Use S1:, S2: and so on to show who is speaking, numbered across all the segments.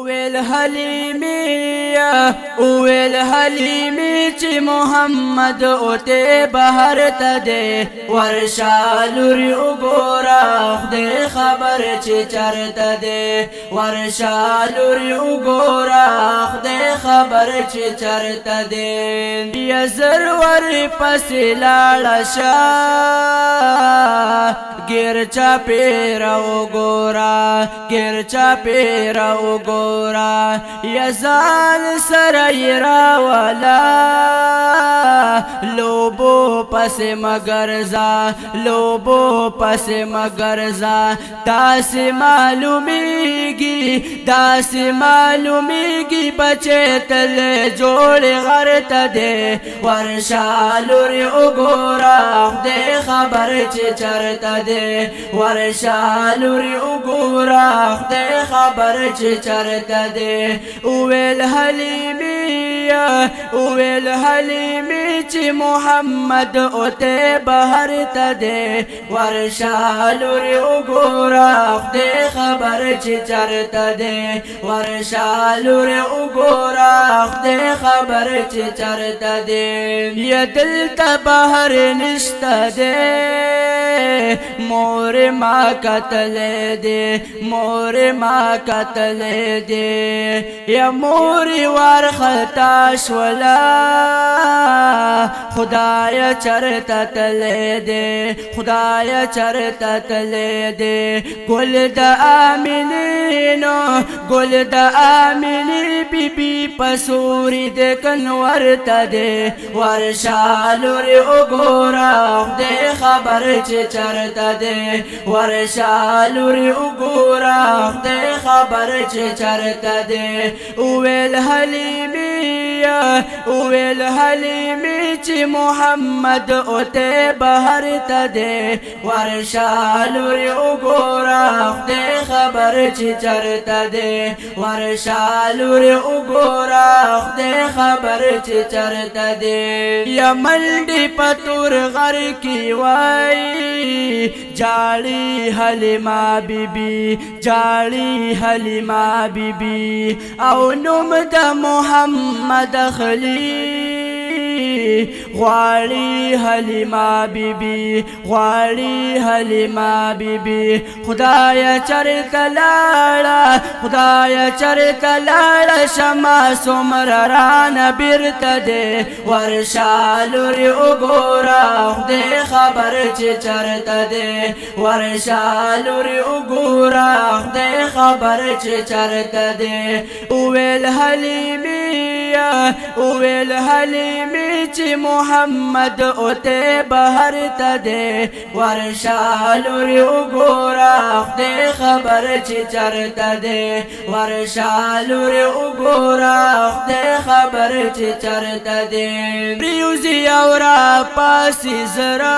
S1: اویل حلیمی اویل حلیمی چی محمد اوتے بہر تدے ورشالوری اگورا خدے خبر چی چرت دے ورشالوری اگورا خدے خبر چی چرت دے یزر ور پس لالشا گرچا پیرا اگورا گرچا پیرا اگورا یزان سرائرا والا لوبو پس مگرزا لوبو پس مگرزا داس معلومیگی بچے تل جوڑ غرط دے ورشالوری اگورا خدے خبر چی چرت دے ورشالوری اگورا خدے خبر چی چرت دے اویل حلیمی اویل حلیمی چی محمد اوتے بہر تدے ورشالوری اگورا خدے خبر چی چرت دے ورشالوری اگورا خدے خبر چی چرت دے یہ دل تا بہر نشت دے مور ما قتل دے مور ما قتل دے یا موری وار خطا شولا خدایا چرتا تل دے خدایا چرتا تل دے گل دا آمینینو گل دا آمینی بی بی پسوری دے کنورتا دے ورشالوری اگورا خدے خبر چی چرتا دے ورشالوری اگورا خدے خبر چی چرتا دے اویل حلیمی اویل حلیمی چی محمد اوتے بہر تدے ورشالوری اگورا خدے خبر چی چرتا دے ورشالوری اگورا خدے خبر چی چرتا دے یا منڈی پتور غر کی وائی جاڑی حلیمہ بی بی جاڑی حلیمہ بی بی او نم دا محمد خلی غواړي حلیمہ بی بی غواړي حلیمہ بی بی خدایا چرته لاړه خدایا چرته لاړه شمع څومره رانه بیرته دی ورشالوری اگورا خدای خبر چی چرته دی ورشالوری اگورا خدای خبر چی چرته دی اویل حلیمی اویل حلیمی چی محمد اوتے بہر تدے ورشالوری اگورا خدے خبر چی چرت دے ورشالوری اگورا خدے خبر چی چرت دے پریوزی اورا پاسی زرا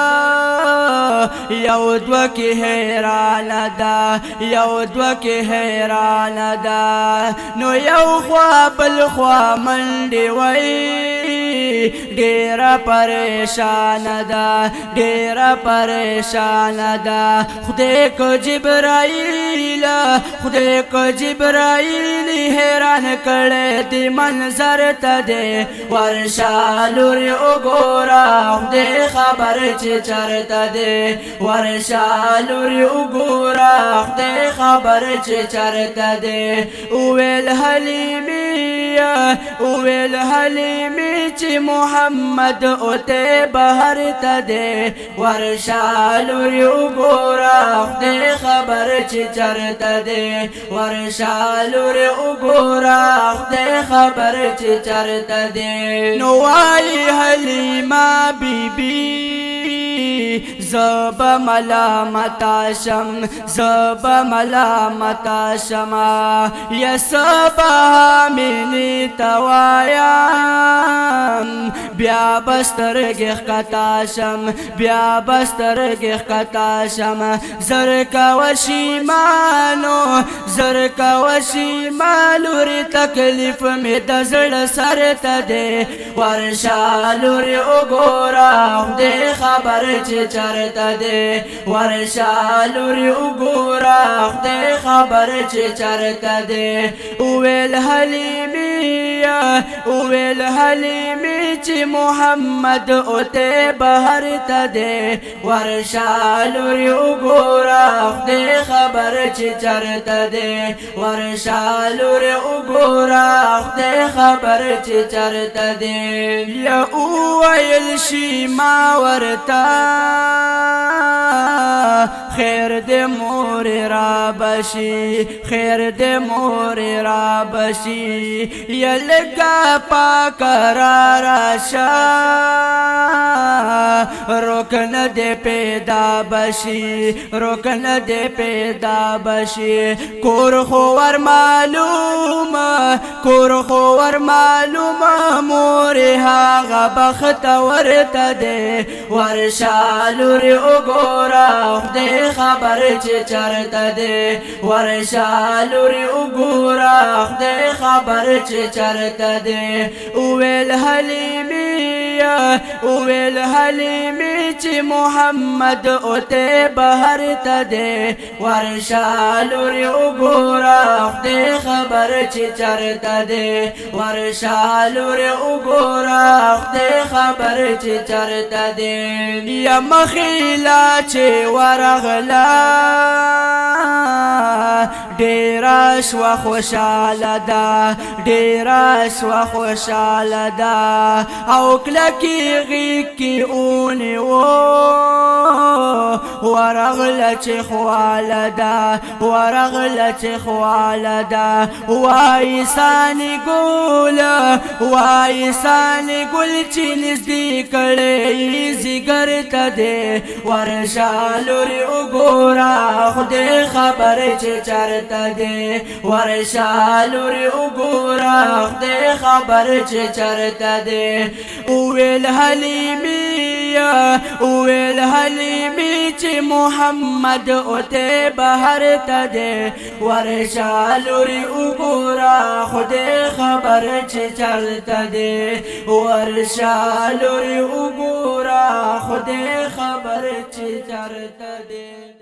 S1: یو دو کی حیران دا یو دو کی حیران دا نو یو خوا بل خوا منڈی وئی ڈیرا پریشان دا ڈیرا پریشان دا خدے کو جبرائیل خدے کو جبرائیل حیران کڑے دی منظر تدے ورشالوری اگورا خدے خبر چی چرت دے ورشالوری اگورا خدے خبر چی چرت دے اویل حلیمی اویل حلیمی چی محمد اوتے بہر تدے ورشالوری اگورا خدے خبر چی چرت دے ورشالوری اگورا خدے خبر چی چرت دے نوائی حلیمہ بی بی زب ملامتا شم زب ملامتا شما یسبا منی توایا بیا بسترګې ښکتا شم بیا بسترګې ښکتا شم زر کوه شیمانو زر کوه شیمانو ری تکلیف مې د زړه سر ته دی ورشه لورې وګوره خدای خبر چې چېرته دی ورشه لورې وګوره خدای خبر چې چېرته دی وویل وویل حلیمې چې محمد اوته بهر ته دی ورشه لورې وګوره خدای خبر چې چېرته دی ورشه لورې وګوره خدای خبر چې چېرته دی یا وویل شي ما ورته خیر دې مور را بشي خیر دې مور را بشي یا لګا پاک را راشه رکن دې پیدا بشي رکن دې پیدا بشي کور خو ور معلومه مور هغه بخت ورته دې ورشه لورې وګوره خدای خبر چې چېرته دی ورشه لورې وګوره خدای خبر چې چېرته دی وویل حلیمې چې محمد اوته بهر ته دی ورشه لورې وګوره خدای خبر چې چېرته دی ورشه لورې وګوره خدای خبر چې چېرته دی یا مخیلا چې ورغلا ډیره شوه خوشاله ده ډیره شوه خوشاله ده او کلکې غېږ کې ونیو ورغله چې خواله ده ورغله چې خواله ده وایي سانې ګل چې نږدې کړی ځیګر ته دی ورشه لورې وګوره خدای خبر چې چېرته دی ورشه لورې وګوره خدای خبر چې چېرته دی وویل حلیمې چې محمد اوته بهر ته دی ورشه لورې وګوره خدای خبر چې چېرته دی ورشه لورې وګوره خدای خبر چې چېرته دی